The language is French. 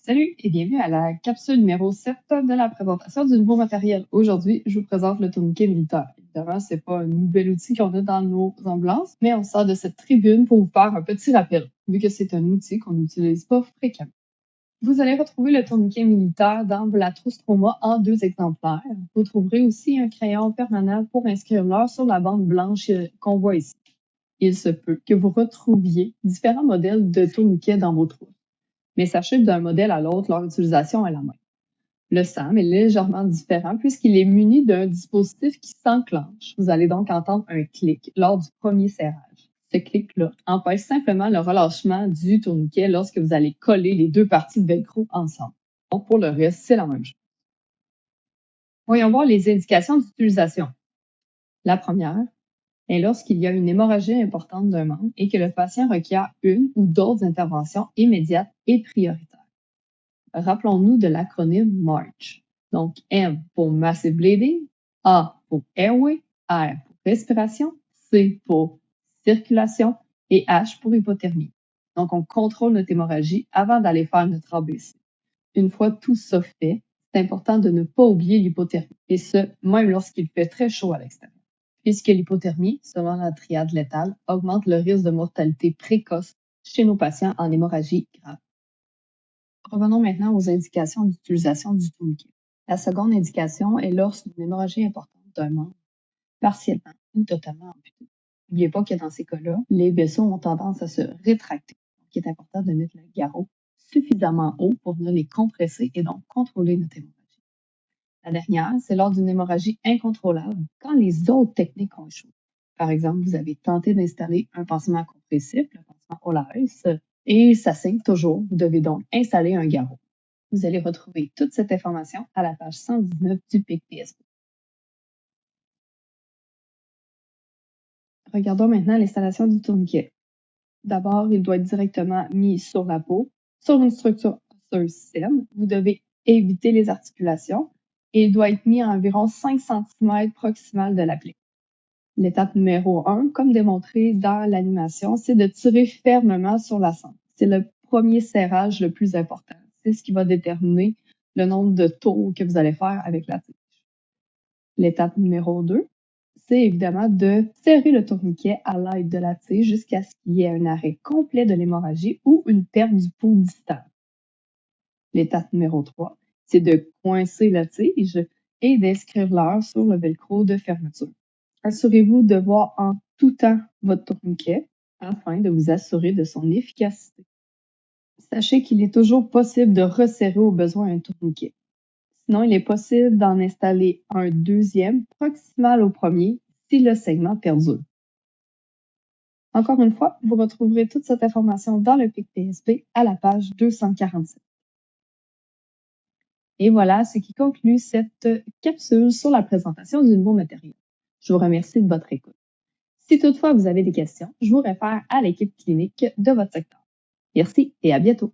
Salut et bienvenue à la capsule numéro 7 de la présentation du nouveau matériel. Aujourd'hui, je vous présente le tourniquet militaire. Évidemment, c'est pas un nouvel outil qu'on a dans nos ambulances, mais on sort de cette tribune pour vous faire un petit rappel, vu que c'est un outil qu'on n'utilise pas fréquemment. Vous allez retrouver le tourniquet militaire dans la trousse trauma en 2 exemplaires. Vous trouverez aussi un crayon permanent pour inscrire l'heure sur la bande blanche qu'on voit ici. Il se peut que vous retrouviez différents modèles de tourniquets dans vos trousses. Mais sachez que d'un modèle à l'autre, leur utilisation est la même. Le SAM est légèrement différent puisqu'il est muni d'un dispositif qui s'enclenche. Vous allez donc entendre un clic lors du premier serrage. Ce clic-là empêche simplement le relâchement du tourniquet lorsque vous allez coller les deux parties de velcro ensemble. Donc pour le reste, c'est la même chose. Voyons voir les indications d'utilisation. La première est lorsqu'il y a une hémorragie importante d'un membre et que le patient requiert une ou d'autres interventions immédiates et prioritaires. Rappelons-nous de l'acronyme MARCH. Donc, M pour Massive Bleeding, A pour Airway, R pour Respiration, C pour Circulation et H pour Hypothermie. Donc, on contrôle notre hémorragie avant d'aller faire notre ABC. Une fois tout ça fait, c'est important de ne pas oublier l'hypothermie, et ce, même lorsqu'il fait très chaud à l'extérieur. Puisque l'hypothermie, selon la triade létale, augmente le risque de mortalité précoce chez nos patients en hémorragie grave. Revenons maintenant aux indications d'utilisation du tourniquet. La seconde indication est lorsqu'une hémorragie importante d'un membre, partiellement ou totalement amputé. N'oubliez pas que dans ces cas-là, les vaisseaux ont tendance à se rétracter. Donc, il est important de mettre le garrot suffisamment haut pour venir les compresser et donc contrôler notre hémorragie. La dernière, c'est lors d'une hémorragie incontrôlable, quand les autres techniques ont échoué. Par exemple, vous avez tenté d'installer un pansement compressif, le pansement Olaes, et ça saigne toujours. Vous devez donc installer un garrot. Vous allez retrouver toute cette information à la page 119 du PIC-PSP. Regardons maintenant l'installation du tourniquet. D'abord, il doit être directement mis sur la peau, sur une structure osseuse saine. Vous devez éviter les articulations et il doit être mis à environ 5 cm proximal de la plaie. L'étape numéro 1, comme démontré dans l'animation, c'est de tirer fermement sur la sangle. C'est le premier serrage le plus important. C'est ce qui va déterminer le nombre de tours que vous allez faire avec la tige. L'étape numéro 2, c'est évidemment de serrer le tourniquet à l'aide de la tige jusqu'à ce qu'il y ait un arrêt complet de l'hémorragie ou une perte du pouls distal. L'étape numéro 3, c'est de coincer la tige et d'inscrire l'heure sur le velcro de fermeture. Assurez-vous de voir en tout temps votre tourniquet afin de vous assurer de son efficacité. Sachez qu'il est toujours possible de resserrer au besoin un tourniquet. Sinon, il est possible d'en installer un deuxième proximal au premier si le saignement perdure. Encore une fois, vous retrouverez toute cette information dans le PIC-PSP à la page 247. Et voilà ce qui conclut cette capsule sur la présentation du nouveau matériel. Je vous remercie de votre écoute. Si toutefois vous avez des questions, je vous réfère à l'équipe clinique de votre secteur. Merci et à bientôt.